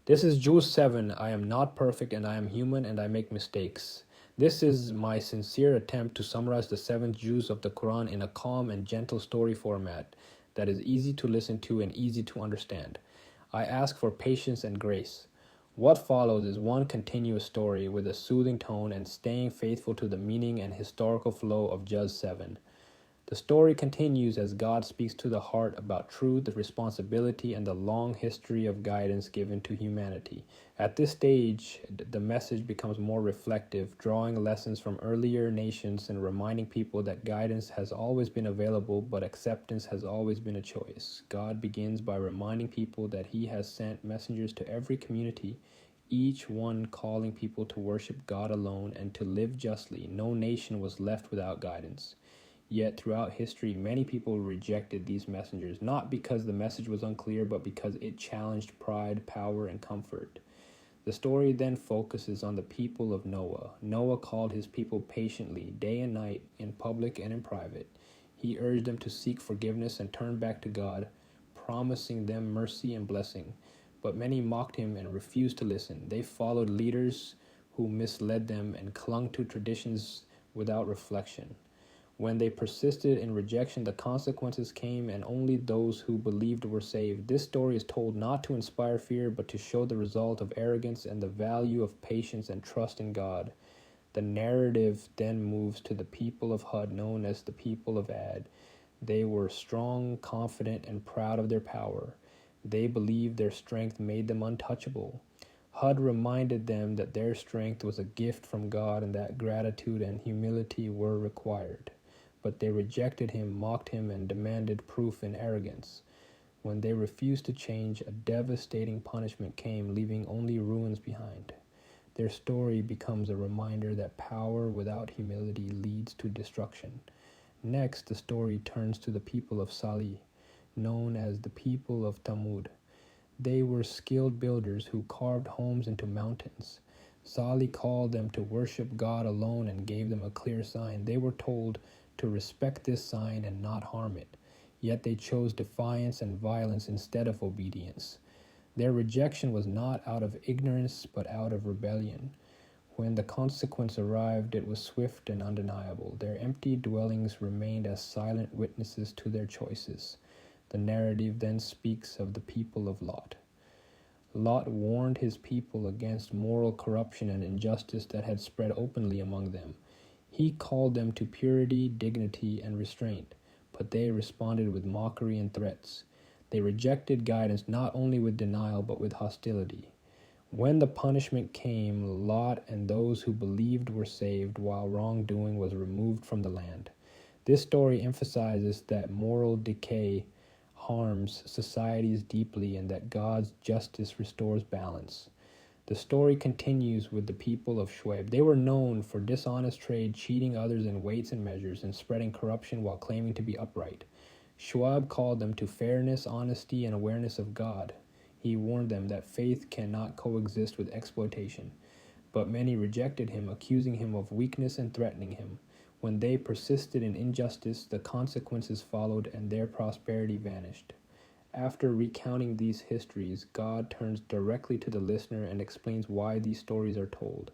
This is Juz 7. I am not perfect and I am human and I make mistakes. This is my sincere attempt to summarize the 7 Juz of the Quran in a calm and gentle story format that is easy to listen to and easy to understand. I ask for patience and grace. What follows is one continuous story with a soothing tone and staying faithful to the meaning and historical flow of Juz 7. The story continues as God speaks to the heart about truth, responsibility, and the long history of guidance given to humanity. At this stage, the message becomes more reflective, drawing lessons from earlier nations and reminding people that guidance has always been available, but acceptance has always been a choice. God begins by reminding people that He has sent messengers to every community, each one calling people to worship God alone and to live justly. No nation was left without guidance. Yet throughout history, many people rejected these messengers, not because the message was unclear, but because it challenged pride, power, and comfort. The story then focuses on the people of Noah. Noah called his people patiently, day and night, in public and in private. He urged them to seek forgiveness and turn back to God, promising them mercy and blessing. But many mocked him and refused to listen. They followed leaders who misled them and clung to traditions without reflection. When they persisted in rejection, the consequences came, and only those who believed were saved. This story is told not to inspire fear, but to show the result of arrogance and the value of patience and trust in God. The narrative then moves to the people of Hud, known as the people of Ad. They were strong, confident, and proud of their power. They believed their strength made them untouchable. Hud reminded them that their strength was a gift from God and that gratitude and humility were required. But they rejected him, mocked him, and demanded proof in arrogance. When they refused to change, a devastating punishment came, leaving only ruins behind. Their story becomes a reminder that power without humility leads to destruction. Next, the story turns to the people of Salih, known as the people of Thamud. They were skilled builders who carved homes into mountains. Salih called them to worship God alone and gave them a clear sign. They were told to respect this sign and not harm it. Yet they chose defiance and violence instead of obedience. Their rejection was not out of ignorance, but out of rebellion. When the consequence arrived, it was swift and undeniable. Their empty dwellings remained as silent witnesses to their choices. The narrative then speaks of the people of Lot. Lot warned his people against moral corruption and injustice that had spread openly among them. He called them to purity, dignity, and restraint, but they responded with mockery and threats. They rejected guidance not only with denial but with hostility. When the punishment came, Lot and those who believed were saved, while wrongdoing was removed from the land. This story emphasizes that moral decay harms societies deeply and that God's justice restores balance. The story continues with the people of Shuayb. They were known for dishonest trade, cheating others in weights and measures, and spreading corruption while claiming to be upright. Shuayb called them to fairness, honesty, and awareness of God. He warned them that faith cannot coexist with exploitation. But many rejected him, accusing him of weakness and threatening him. When they persisted in injustice, the consequences followed and their prosperity vanished. After recounting these histories, God turns directly to the listener and explains why these stories are told.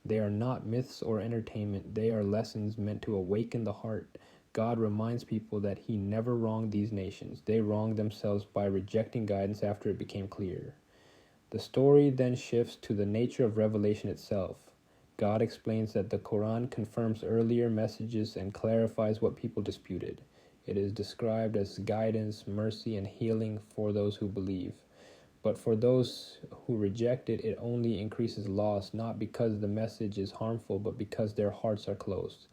They are not myths or entertainment, they are lessons meant to awaken the heart. God reminds people that He never wronged these nations. They wronged themselves by rejecting guidance after it became clear. The story then shifts to the nature of revelation itself. God explains that the Quran confirms earlier messages and clarifies what people disputed. It is described as guidance, mercy, and healing for those who believe. But for those who reject it, it only increases loss, not because the message is harmful, but because their hearts are closed.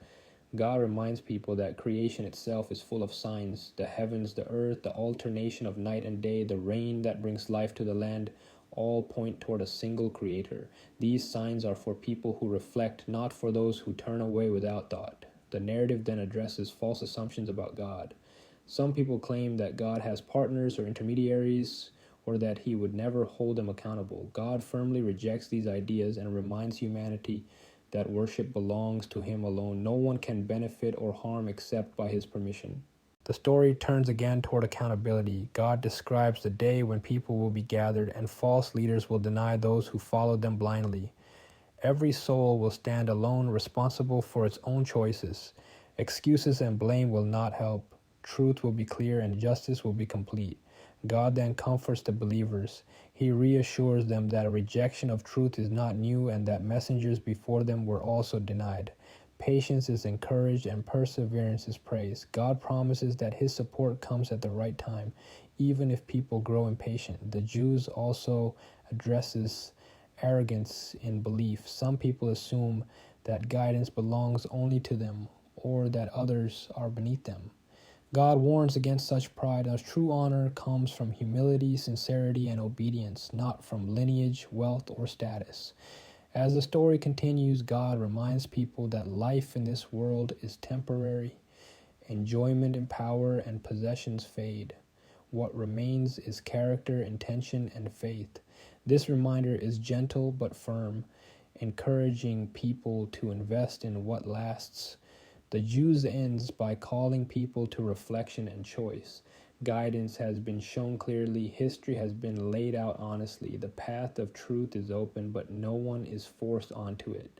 God reminds people that creation itself is full of signs. The heavens, the earth, the alternation of night and day, the rain that brings life to the land, all point toward a single creator. These signs are for people who reflect, not for those who turn away without thought. The narrative then addresses false assumptions about God. Some people claim that God has partners or intermediaries, or that He would never hold them accountable. God firmly rejects these ideas and reminds humanity that worship belongs to Him alone. No one can benefit or harm except by His permission. The story turns again toward accountability. God describes the day when people will be gathered and false leaders will deny those who followed them blindly. Every soul will stand alone, responsible for its own choices. Excuses and blame will not help. Truth will be clear and justice will be complete. God then comforts the believers. He reassures them that a rejection of truth is not new and that messengers before them were also denied. Patience is encouraged and perseverance is praised. God promises that his support comes at the right time, even if people grow impatient. The Jews also addresses arrogance in belief. Some people assume that guidance belongs only to them or that others are beneath them. God warns against such pride, as true honor comes from humility, sincerity, and obedience, not from lineage, wealth, or status. As the story continues, God reminds people that life in this world is temporary. Enjoyment and power and possessions fade. What remains is character, intention, and faith. This reminder is gentle but firm, encouraging people to invest in what lasts. The Jews ends by calling people to reflection and choice. Guidance has been shown clearly, history has been laid out honestly. The path of truth is open, but no one is forced onto it.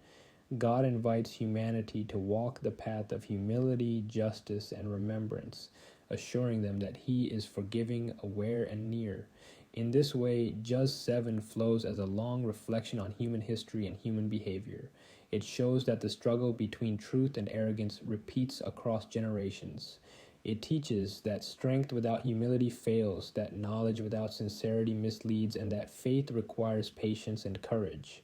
God invites humanity to walk the path of humility, justice, and remembrance, assuring them that he is forgiving, aware, and near. In this way, Juz 7 flows as a long reflection on human history and human behavior. It shows that the struggle between truth and arrogance repeats across generations. It teaches that strength without humility fails, that knowledge without sincerity misleads, and that faith requires patience and courage.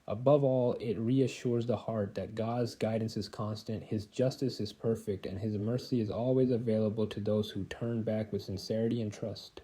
Above all, it reassures the heart that God's guidance is constant, his justice is perfect, and his mercy is always available to those who turn back with sincerity and trust.